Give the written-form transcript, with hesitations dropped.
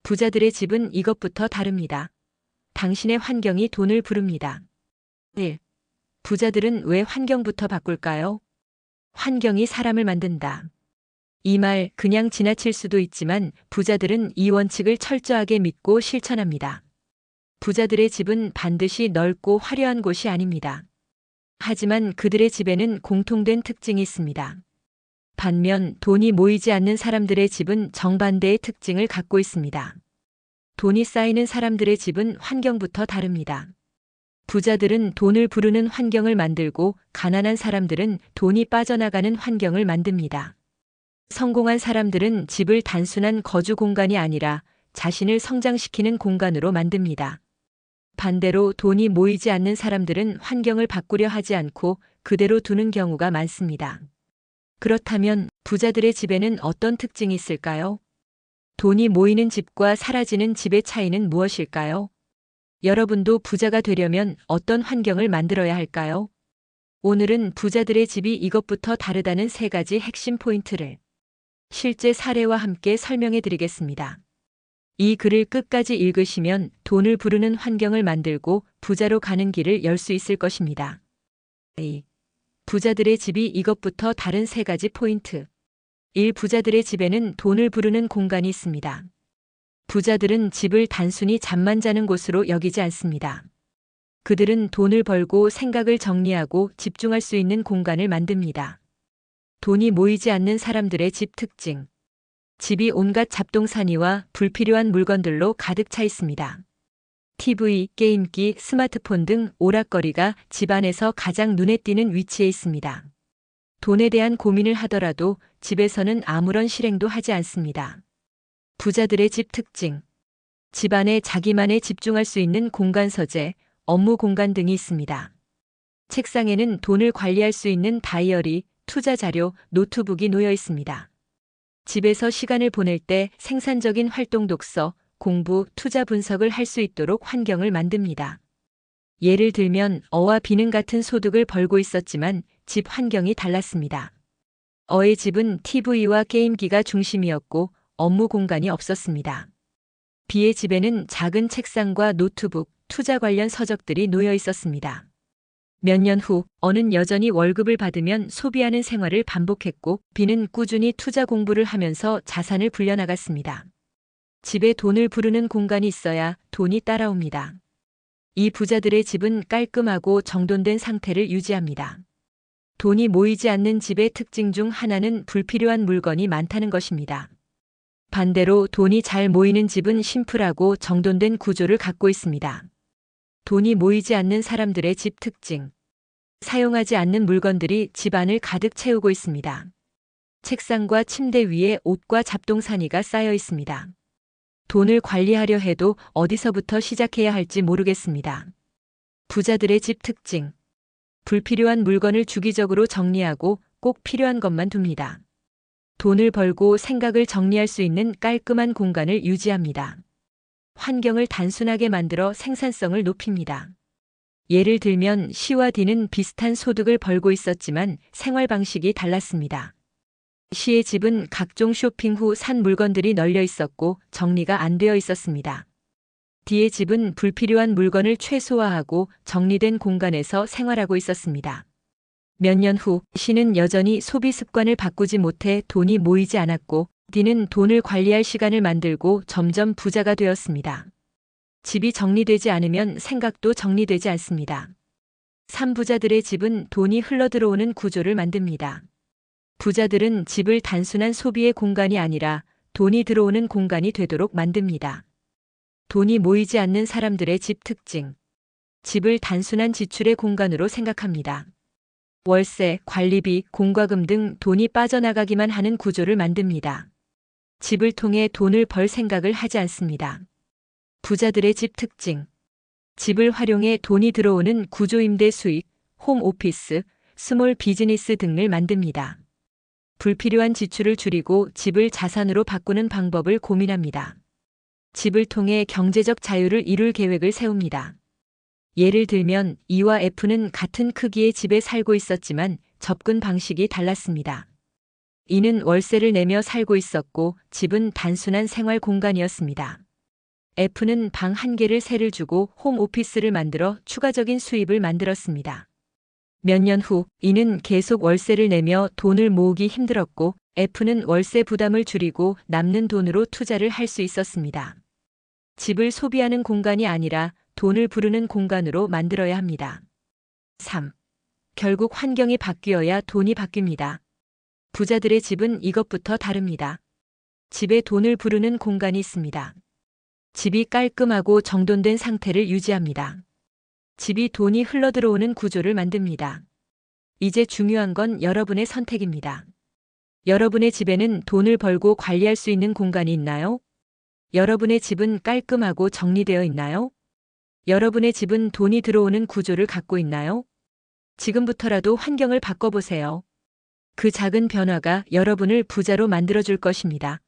부자들의 집은 이것부터 다릅니다. 당신의 환경이 돈을 부릅니다. 1. 부자들은 왜 환경부터 바꿀까요? 환경이 사람을 만든다. 이 말 그냥 지나칠 수도 있지만 부자들은 이 원칙을 철저하게 믿고 실천합니다. 부자들의 집은 반드시 넓고 화려한 곳이 아닙니다. 하지만 그들의 집에는 공통된 특징이 있습니다. 반면 돈이 모이지 않는 사람들의 집은 정반대의 특징을 갖고 있습니다. 돈이 쌓이는 사람들의 집은 환경부터 다릅니다. 부자들은 돈을 부르는 환경을 만들고 가난한 사람들은 돈이 빠져나가는 환경을 만듭니다. 성공한 사람들은 집을 단순한 거주 공간이 아니라 자신을 성장시키는 공간으로 만듭니다. 반대로 돈이 모이지 않는 사람들은 환경을 바꾸려 하지 않고 그대로 두는 경우가 많습니다. 그렇다면 부자들의 집에는 어떤 특징이 있을까요? 돈이 모이는 집과 사라지는 집의 차이는 무엇일까요? 여러분도 부자가 되려면 어떤 환경을 만들어야 할까요? 오늘은 부자들의 집이 이것부터 다르다는 3가지 핵심 포인트를 실제 사례와 함께 설명해 드리겠습니다. 이 글을 끝까지 읽으시면 돈을 부르는 환경을 만들고 부자로 가는 길을 열 수 있을 것입니다. 2. 부자들의 집이 이것부터 다른 3가지 포인트. 1. 부자들의 집에는 돈을 부르는 공간이 있습니다. 부자들은 집을 단순히 잠만 자는 곳으로 여기지 않습니다. 그들은 돈을 벌고 생각을 정리하고 집중할 수 있는 공간을 만듭니다. 돈이 모이지 않는 사람들의 집 특징. 집이 온갖 잡동사니와 불필요한 물건들로 가득 차 있습니다. TV, 게임기, 스마트폰 등 오락거리가 집 안에서 가장 눈에 띄는 위치에 있습니다. 돈에 대한 고민을 하더라도 집에서는 아무런 실행도 하지 않습니다. 부자들의 집 특징. 집 안에 자기만의 집중할 수 있는 공간 서재, 업무 공간 등이 있습니다. 책상에는 돈을 관리할 수 있는 다이어리, 투자 자료, 노트북이 놓여 있습니다. 집에서 시간을 보낼 때 생산적인 활동 독서, 공부, 투자 분석을 할 수 있도록 환경을 만듭니다. 예를 들면 어와 비는 같은 소득을 벌고 있었지만 집 환경이 달랐습니다. 어의 집은 TV와 게임기가 중심이었고 업무 공간이 없었습니다. 비의 집에는 작은 책상과 노트북, 투자 관련 서적들이 놓여 있었습니다. 몇 년 후 어는 여전히 월급을 받으면 소비하는 생활을 반복했고 비는 꾸준히 투자 공부를 하면서 자산을 불려나갔습니다. 집에 돈을 부르는 공간이 있어야 돈이 따라옵니다. 이 부자들의 집은 깔끔하고 정돈된 상태를 유지합니다. 돈이 모이지 않는 집의 특징 중 하나는 불필요한 물건이 많다는 것입니다. 반대로 돈이 잘 모이는 집은 심플하고 정돈된 구조를 갖고 있습니다. 돈이 모이지 않는 사람들의 집 특징. 사용하지 않는 물건들이 집안을 가득 채우고 있습니다. 책상과 침대 위에 옷과 잡동사니가 쌓여 있습니다. 돈을 관리하려 해도 어디서부터 시작해야 할지 모르겠습니다. 부자들의 집 특징. 불필요한 물건을 주기적으로 정리하고 꼭 필요한 것만 둡니다. 돈을 벌고 생각을 정리할 수 있는 깔끔한 공간을 유지합니다. 환경을 단순하게 만들어 생산성을 높입니다. 예를 들면 C와 D는 비슷한 소득을 벌고 있었지만 생활 방식이 달랐습니다. C의 집은 각종 쇼핑 후 산 물건들이 널려 있었고 정리가 안 되어 있었습니다. D의 집은 불필요한 물건을 최소화하고 정리된 공간에서 생활하고 있었습니다. 몇 년 후 C는 여전히 소비 습관을 바꾸지 못해 돈이 모이지 않았고 D는 돈을 관리할 시간을 만들고 점점 부자가 되었습니다. 집이 정리되지 않으면 생각도 정리되지 않습니다. 3. 부자들의 집은 돈이 흘러들어오는 구조를 만듭니다. 부자들은 집을 단순한 소비의 공간이 아니라 돈이 들어오는 공간이 되도록 만듭니다. 돈이 모이지 않는 사람들의 집 특징. 집을 단순한 지출의 공간으로 생각합니다. 월세, 관리비, 공과금 등 돈이 빠져나가기만 하는 구조를 만듭니다. 집을 통해 돈을 벌 생각을 하지 않습니다. 부자들의 집 특징. 집을 활용해 돈이 들어오는 구조임대 수익, 홈 오피스, 스몰 비즈니스 등을 만듭니다. 불필요한 지출을 줄이고 집을 자산으로 바꾸는 방법을 고민합니다. 집을 통해 경제적 자유를 이룰 계획을 세웁니다. 예를 들면 E와 F는 같은 크기의 집에 살고 있었지만 접근 방식이 달랐습니다. E는 월세를 내며 살고 있었고 집은 단순한 생활 공간이었습니다. F는 방 한 개를 세를 주고 홈 오피스를 만들어 추가적인 수입을 만들었습니다. 몇 년 후 이는 계속 월세를 내며 돈을 모으기 힘들었고 F는 월세 부담을 줄이고 남는 돈으로 투자를 할 수 있었습니다. 집을 소비하는 공간이 아니라 돈을 부르는 공간으로 만들어야 합니다. 3. 결국 환경이 바뀌어야 돈이 바뀝니다. 부자들의 집은 이것부터 다릅니다. 집에 돈을 부르는 공간이 있습니다. 집이 깔끔하고 정돈된 상태를 유지합니다. 집이 돈이 흘러들어오는 구조를 만듭니다. 이제 중요한 건 여러분의 선택입니다. 여러분의 집에는 돈을 벌고 관리할 수 있는 공간이 있나요? 여러분의 집은 깔끔하고 정리되어 있나요? 여러분의 집은 돈이 들어오는 구조를 갖고 있나요? 지금부터라도 환경을 바꿔보세요. 그 작은 변화가 여러분을 부자로 만들어줄 것입니다.